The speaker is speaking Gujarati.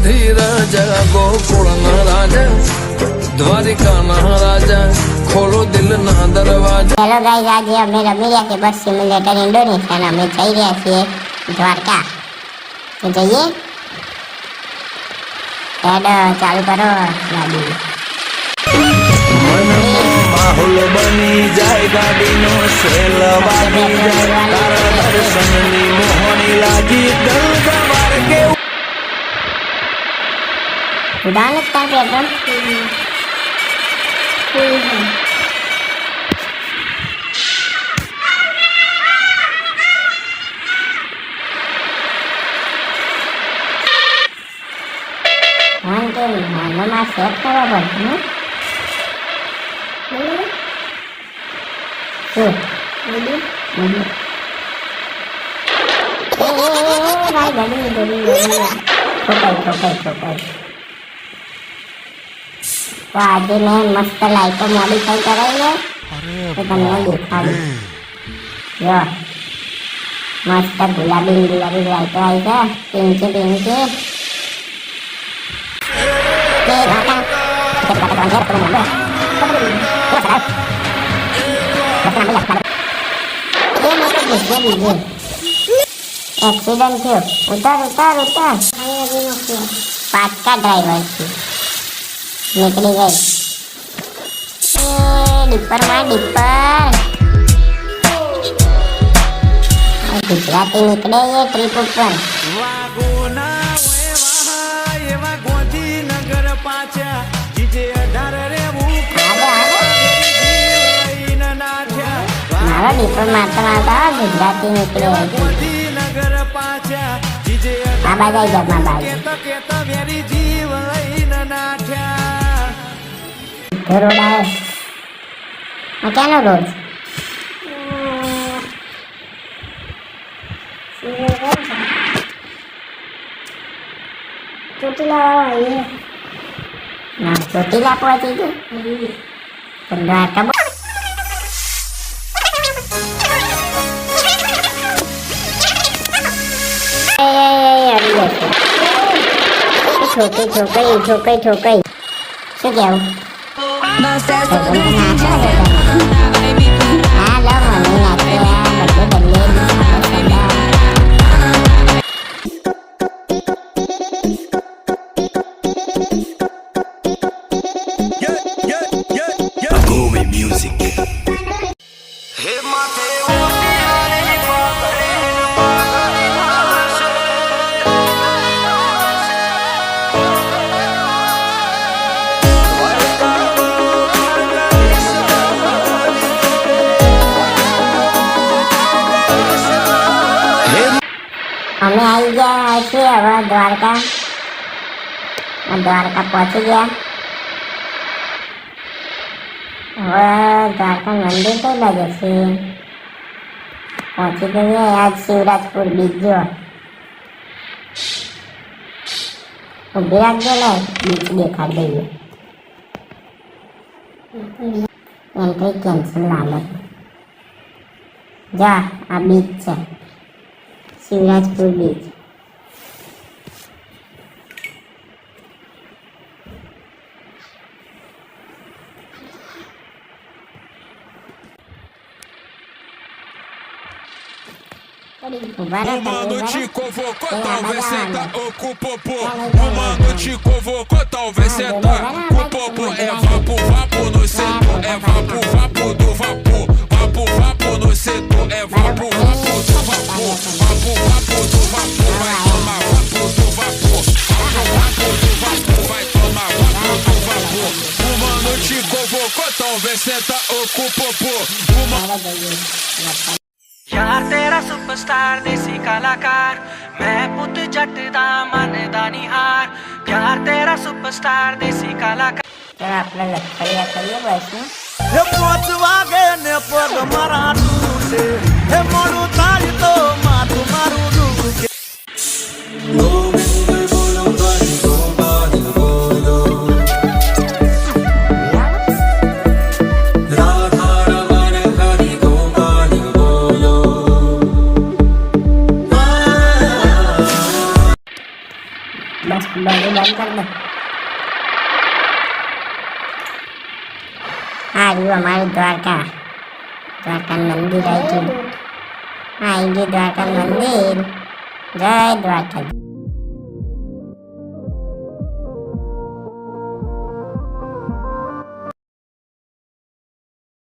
ધીરજ ગોકુળના રાજા દ્વારિકાના રાજા ખોલો દિલના દરવાજા। હેલો ગાઈસ, આજે અમે રમી રહ્યા છીએ બસ સિમ્યુલેટર ઇન્ડોનેશિયા। અમે જઈ રહ્યા છીએ દ્વારકા। તો જઈએ, હેડ ચાલુ કરો ગાડી। માહોલ બની જાય ગાડીનો સેલ વાગી જાય તારા દર્શનની મોહણી લાગી દલ જવાર કે ઉડાન તા પેટ્રોલ હા કે હાલમાં સેટ કરવા પડશે ને તો આજે મેં મસ્ત લાઈટો મોડિફાઈ કરાવી તો તમને દેખાડું। જો મસ્ત ગુલાબી ગુલાબી લાઈટો આવી છે, પિંકી પિંકી। एक्सीडेंट थयो, उतार उतार उतार। पाक्का ड्राइवर थी, निकली गई डिपर में डिपर। गुजराती निकले ये ट्रिप ऊपर। मारो डिपर मारता मारता गुजराती निकले। माँ बाई जब माँ बाई रोड आए क्या नो रोड ચોટીલા આવીએ ના ચોટીલા પહોંચી ગયું પણ દ્વારકા છોકરી છોકરી છોકરી છોકરી શું કેવું? હા લો મમ્મી નાખ્યા બધે બદલે। અમે આવી ગયા છીએ હવે દ્વારકા। દ્વારકા પહોંચી ગયા। હવે દ્વારકા મંદિર કઈ બાજુ છે? પહોંચી ગયા આજ શિવરાજપુર બીચ। જો ઉભી રાખજો ને, બીચ દેખાડી દઈએ। એન્ટ્રી કેન્સલ લાગે। જા આ બીચ છે, Shivrajpur beach. Mano te convocou, talvez senta ou com o popô. O mano te convocou, talvez senta com o popô. É vapo, vapo no setor, é vapo, vapo do vapor. Vapo, vapo no setor, é vapo, vapo do vapor. Vapo, vapo do vapor, vai tomar vapo do vapor. Vapo, vapo do vapor, vai tomar vapo do vapor. O mano te convocou, talvez senta ou com o popô. यार तेरा सुपरस्टार देसी कलाकार, मैं पुत जट दा मन दा निहार। प्यार तेरा सुपरस्टार देसी कलाकार। આપણે લખડિયા કરીએ બસ ને हे पोच वागे ने पग मारा टूटे, हे मोडू ताई तो माथु मारू डूके। બસ બધું બંધ કર દે. આ રહ્યું અમારું દ્વારકા મંદિર આવી ગયું. આવી ગયું દ્વારકા મંદિર. જય દ્વારકા.